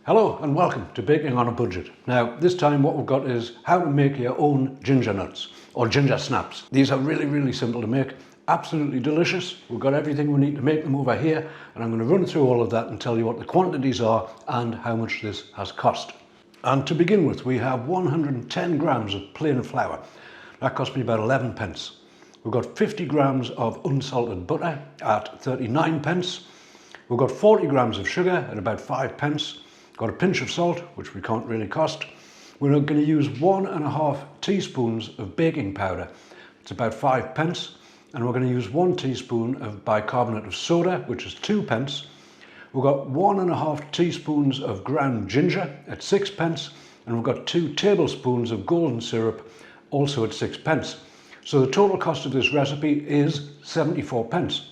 Hello and welcome to Baking on a Budget. Now this time what we've got is how to make your own ginger nuts or ginger snaps. These are really simple to make, absolutely delicious. We've got everything we need to make them over here, and I'm going to run through all of that and tell you what the quantities are and how much this has cost. And to begin with, we have 110 grams of plain flour. That cost me about 11 pence. We've got 50 grams of unsalted butter at 39 pence. We've got 40 grams of sugar at about 5 pence. Got a pinch of salt, which we can't really cost. We're going to use 1.5 teaspoons of baking powder. It's about 5 pence. And we're going to use 1 teaspoon of bicarbonate of soda, which is 2 pence. We've got 1.5 teaspoons of ground ginger at 6 pence. And we've got 2 tablespoons of golden syrup, also at 6 pence. So the total cost of this recipe is 74 pence.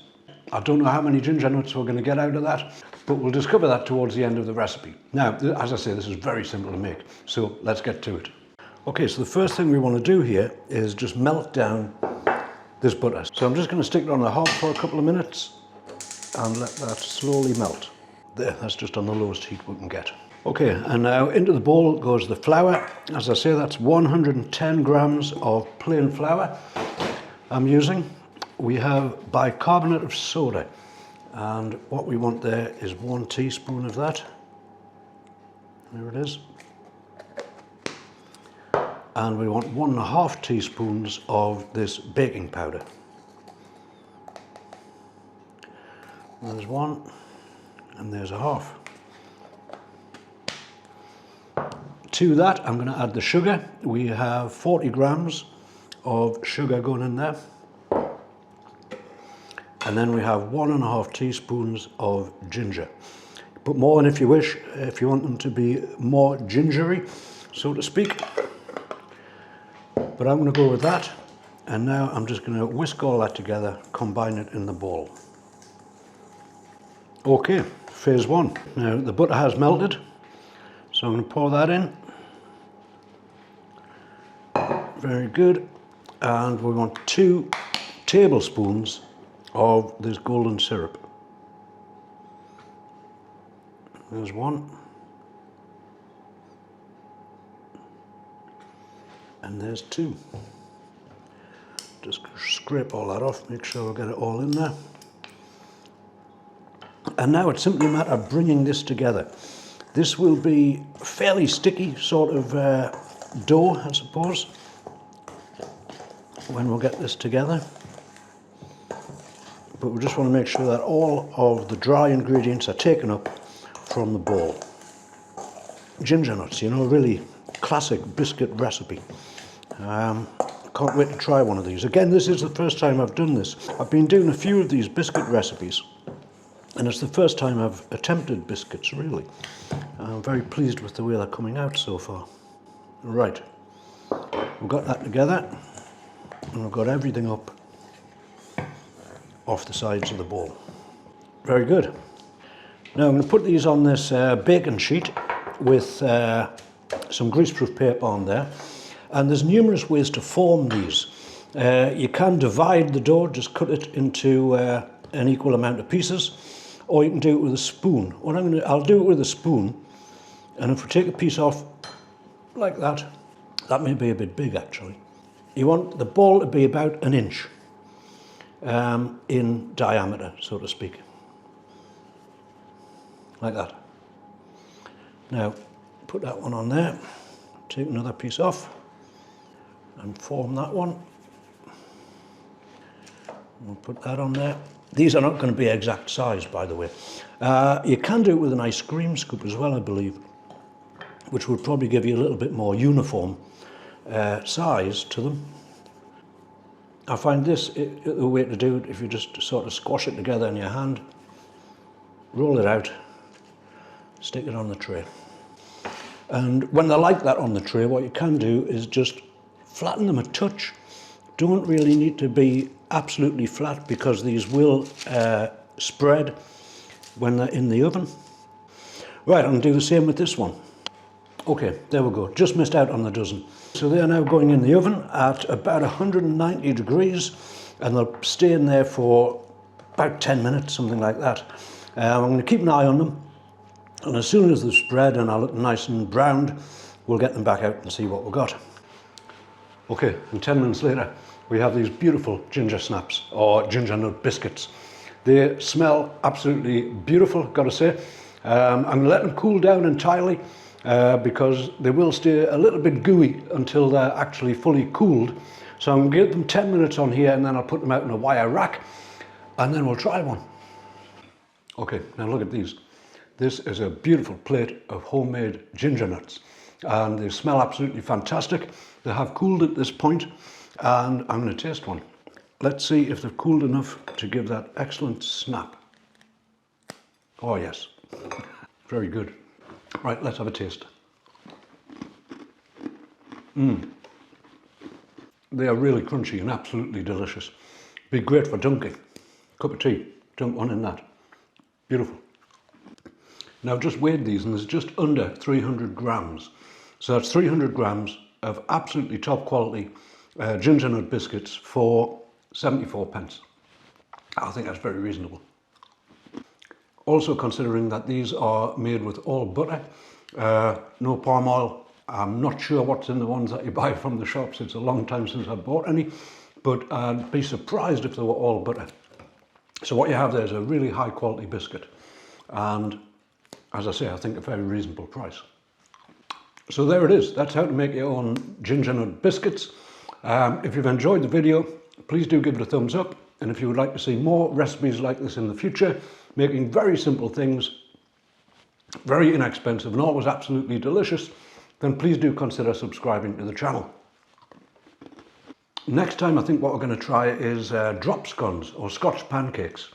I don't know how many ginger nuts we're going to get out of that, but we'll discover that towards the end of the recipe. Now, as I say, this is very simple to make, so let's get to it. Okay, so the first thing we want to do here is just melt down this butter. So I'm just going to stick it on the hob for a couple of minutes and let that slowly melt. There, that's just on the lowest heat we can get. Okay, and now into the bowl goes the flour. As I say, that's 110 grams of plain flour I'm using. We have bicarbonate of soda, and what we want there is 1 teaspoon of that. There it is. And we want 1.5 teaspoons of this baking powder. There's 1, and there's 1/2. To that, I'm going to add the sugar. We have 40 grams of sugar going in there. And then we have 1.5 teaspoons of ginger. Put more in if you wish, if you want them to be more gingery, so to speak. But I'm going to go with that. And now I'm just going to whisk all that together, combine it in the bowl. Okay, phase 1. Now the butter has melted, so I'm going to pour that in. Very good. And we want 2 tablespoons of this golden syrup. There's 1. And there's 2. Just scrape all that off, make sure we get it all in there. And now it's simply a matter of bringing this together. This will be fairly sticky sort of dough, I suppose, when we'll get this together. But we just want to make sure that all of the dry ingredients are taken up from the bowl. Ginger nuts, you know, really classic biscuit recipe. Can't wait to try one of these. Again, this is the first time I've done this. I've been doing a few of these biscuit recipes, and it's the first time I've attempted biscuits, really. I'm very pleased with the way they're coming out so far. Right, we've got that together, and we've got everything up off the sides of the bowl. Very good. Now I'm going to put these on this baking sheet with some greaseproof paper on there, and there's numerous ways to form these. You can divide the dough, just cut it into an equal amount of pieces, or you can do it with a spoon. I'll do it with a spoon, and if we take a piece off like that, that may be a bit big actually. You want the ball to be about 1 inch in diameter, so to speak, like that. Now put that one on there, take another piece off and form that one. We'll put that on there. These are not going to be exact size, by the way. You can do it with an ice cream scoop as well, I believe, which would probably give you a little bit more uniform size to them. I find this the way to do it, if you just sort of squash it together in your hand, roll it out, stick it on the tray. And when they're like that on the tray, what you can do is just flatten them a touch. Don't really need to be absolutely flat, because these will spread when they're in the oven. Right, I'm going to do the same with this one. Okay, there we go, just missed out on the dozen. So they are now going in the oven at about 190 degrees, and they'll stay in there for about 10 minutes, something like that. I'm going to keep an eye on them, And as soon as they've spread and are looking nice and browned, we'll get them back out and see what we've got. Okay, and 10 minutes later, we have these beautiful ginger snaps, or ginger nut biscuits. They smell absolutely beautiful, gotta say. I'm gonna let them cool down entirely because they will stay a little bit gooey until they're actually fully cooled. So I'm gonna give them 10 minutes on here and then I'll put them out in a wire rack and then we'll try one. Okay, now look at these. This is a beautiful plate of homemade ginger nuts and they smell absolutely fantastic. They have cooled at this point and I'm going to taste one. Let's see if they've cooled enough to give that excellent snap. Oh yes, very good. Right, let's have a taste. They are really crunchy and absolutely delicious. Be great for dunking. Cup of tea, dunk one in that. Beautiful. Now I've just weighed these and there's just under 300 grams. So that's 300 grams of absolutely top quality ginger nut biscuits for 74 pence. I think that's very reasonable. Also considering that these are made with all butter, no palm oil. I'm not sure what's in the ones that you buy from the shops. It's a long time since I've bought any, but I'd be surprised if they were all butter. So what you have there is a really high quality biscuit. And as I say, I think a very reasonable price. So there it is. That's how to make your own ginger nut biscuits. If you've enjoyed the video, please do give it a thumbs up. And if you would like to see more recipes like this in the future, making very simple things, very inexpensive and always absolutely delicious, then please do consider subscribing to the channel. Next time I think what we're going to try is drop scones or Scotch pancakes.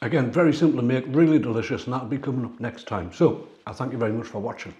Again, very simple to make, really delicious, and that'll be coming up next time. So I thank you very much for watching.